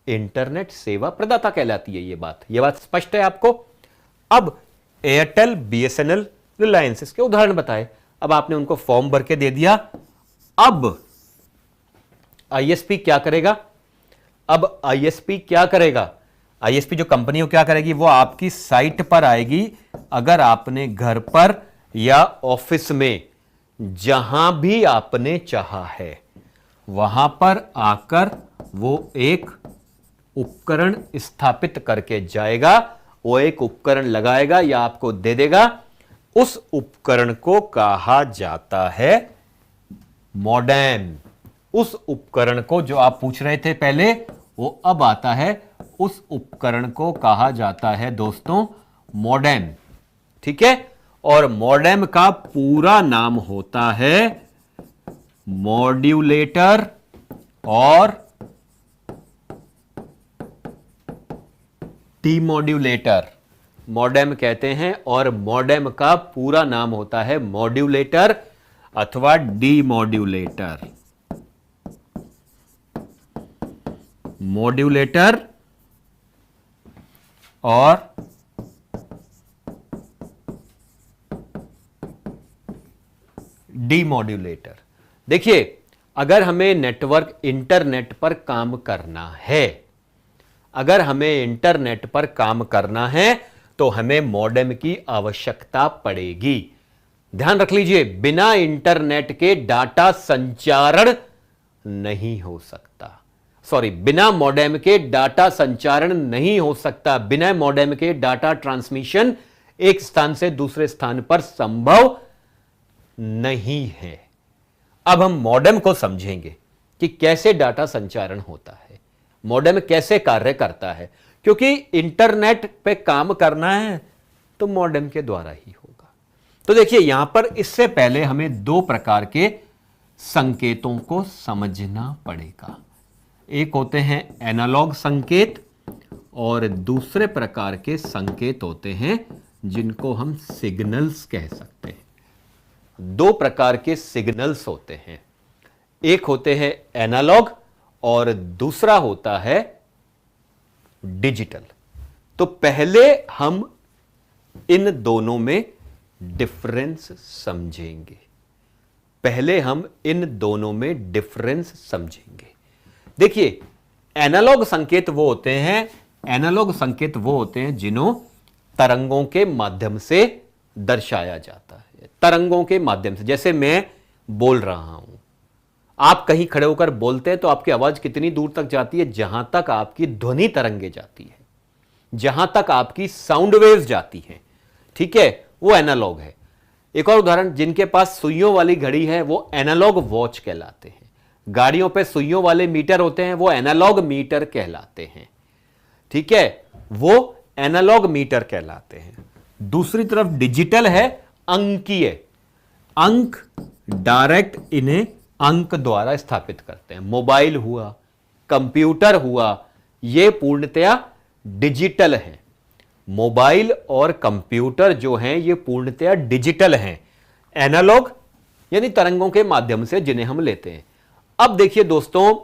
इंटरनेट सेवा प्रदाता कहलाती है। ये बात स्पष्ट है आपको। अब एयरटेल, बीएसएनएल, रिलायंस, इसके उदाहरण बताए, अब आपने उनको फॉर्म भर के दे दिया। अब आईएसपी क्या करेगा, अब आईएसपी क्या करेगा, आईएसपी जो कंपनी हो क्या करेगी, वो आपकी साइट पर आएगी। अगर आपने घर पर या ऑफिस में जहां भी आपने चाहा है वहां पर आकर वो एक उपकरण स्थापित करके जाएगा, वो एक उपकरण लगाएगा या आपको दे देगा। उस उपकरण को कहा जाता है मॉडेम। उस उपकरण को, जो आप पूछ रहे थे पहले, वो अब आता है, उस उपकरण को कहा जाता है दोस्तों मॉडेम, ठीक है। और मॉडेम का पूरा नाम होता है मॉड्यूलेटर और डीमॉड्यूलेटर। मॉडेम कहते हैं और मॉडेम का पूरा नाम होता है मॉड्यूलेटर अथवा डीमॉड्यूलेटर। मॉड्यूलेटर और डीमॉड्यूलेटर। देखिए, अगर हमें नेटवर्क इंटरनेट पर काम करना है, अगर हमें इंटरनेट पर काम करना है तो हमें मॉडेम की आवश्यकता पड़ेगी। ध्यान रख लीजिए, बिना इंटरनेट के डाटा संचारण नहीं हो सकता। बिना मॉडेम के डाटा संचारण नहीं हो सकता। बिना मॉडेम के डाटा ट्रांसमिशन एक स्थान से दूसरे स्थान पर संभव नहीं है। अब हम मॉडेम को समझेंगे कि कैसे डाटा संचारण होता है, मॉडेम कैसे कार्य करता है, क्योंकि इंटरनेट पे काम करना है तो मॉडेम के द्वारा ही होगा। तो देखिए, यहां पर इससे पहले हमें दो प्रकार के संकेतों को समझना पड़ेगा। एक होते हैं एनालॉग संकेत और दूसरे प्रकार के संकेत होते हैं जिनको हम सिग्नल्स कह सकते हैं। दो प्रकार के सिग्नल्स होते हैं, एक होते हैं एनालॉग और दूसरा होता है डिजिटल। तो पहले हम इन दोनों में डिफरेंस समझेंगे। पहले हम इन दोनों में डिफरेंस समझेंगे। देखिए, एनालॉग संकेत वो होते हैं जिन्हों तरंगों के माध्यम से दर्शाया जाता है। तरंगों के माध्यम से, जैसे मैं बोल रहा हूं, आप कहीं खड़े होकर बोलते हैं तो आपकी आवाज कितनी दूर तक जाती है? जहां तक आपकी ध्वनि तरंगे जाती है, जहां तक आपकी साउंड वेव्स जाती हैं, ठीक है, वो एनालॉग है। एक और उदाहरण, जिनके पास सुइयों वाली घड़ी है वो एनालॉग वॉच कहलाते हैं। गाड़ियों पे सुइयों वाले मीटर होते हैं, वो एनालॉग मीटर कहलाते हैं, ठीक है, वो एनालॉग मीटर कहलाते हैं। दूसरी तरफ डिजिटल है, अंकीय। अंक डायरेक्ट इन्हें अंक द्वारा स्थापित करते हैं। मोबाइल हुआ, कंप्यूटर हुआ, ये पूर्णतया डिजिटल है। मोबाइल और कंप्यूटर जो हैं ये पूर्णतया डिजिटल हैं, एनालॉग यानी तरंगों के माध्यम से जिन्हें हम लेते हैं। अब देखिए दोस्तों,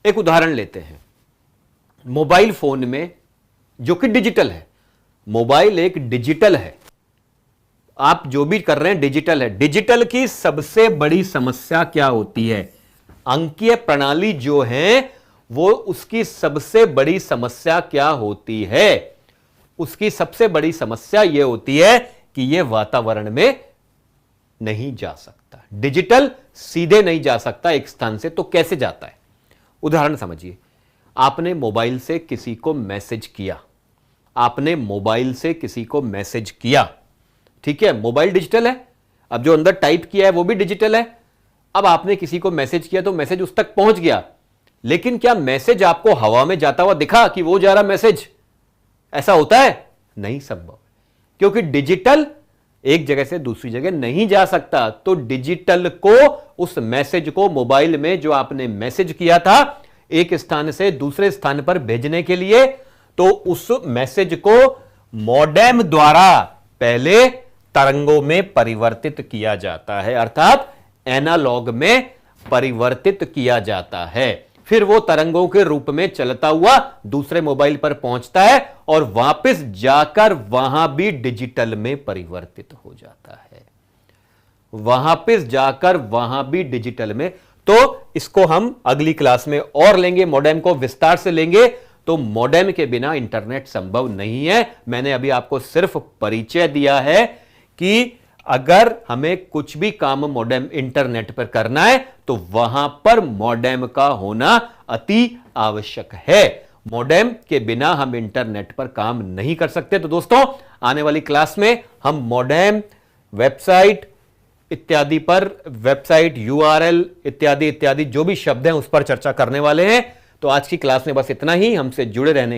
एक उदाहरण लेते हैं। मोबाइल फोन में, जो कि डिजिटल है, मोबाइल एक डिजिटल है, आप जो भी कर रहे हैं डिजिटल है। डिजिटल की सबसे बड़ी समस्या क्या होती है? अंकीय प्रणाली जो है वो, उसकी सबसे बड़ी समस्या क्या होती है? उसकी सबसे बड़ी समस्या यह होती है कि यह वातावरण में नहीं जा सकता। डिजिटल सीधे नहीं जा सकता एक स्थान से, तो कैसे जाता है? उदाहरण समझिए, आपने मोबाइल से किसी को मैसेज किया, आपने मोबाइल से किसी को मैसेज किया, ठीक है, मोबाइल डिजिटल है। अब जो अंदर टाइप किया है वो भी डिजिटल है। अब आपने किसी को मैसेज किया तो मैसेज उस तक पहुंच गया, लेकिन क्या मैसेज आपको हवा में जाता हुआ दिखा कि वो जा रहा मैसेज? ऐसा होता है? नहीं संभव, क्योंकि डिजिटल एक जगह से दूसरी जगह नहीं जा सकता। तो डिजिटल को, उस मैसेज को मोबाइल में जो आपने मैसेज किया था एक स्थान से दूसरे स्थान पर भेजने के लिए, तो उस मैसेज को मॉडेम द्वारा पहले तरंगों में परिवर्तित किया जाता है, अर्थात एनालॉग में परिवर्तित किया जाता है। फिर वो तरंगों के रूप में चलता हुआ दूसरे मोबाइल पर पहुंचता है और वापस जाकर वहां भी डिजिटल में परिवर्तित हो जाता है। वापस जाकर वहां भी डिजिटल में। तो इसको हम अगली क्लास में और लेंगे, मॉडेम को विस्तार से लेंगे। तो मॉडेम के बिना इंटरनेट संभव नहीं है। मैंने अभी आपको सिर्फ परिचय दिया है कि अगर हमें कुछ भी काम मॉडेम इंटरनेट पर करना है तो वहां पर मॉडेम का होना अति आवश्यक है। मॉडेम के बिना हम इंटरनेट पर काम नहीं कर सकते। तो दोस्तों, आने वाली क्लास में हम मॉडेम, वेबसाइट इत्यादि पर, वेबसाइट URL इत्यादि इत्यादि जो भी शब्द हैं उस पर चर्चा करने वाले हैं। तो आज की क्लास में बस इतना ही। हमसे जुड़े रहने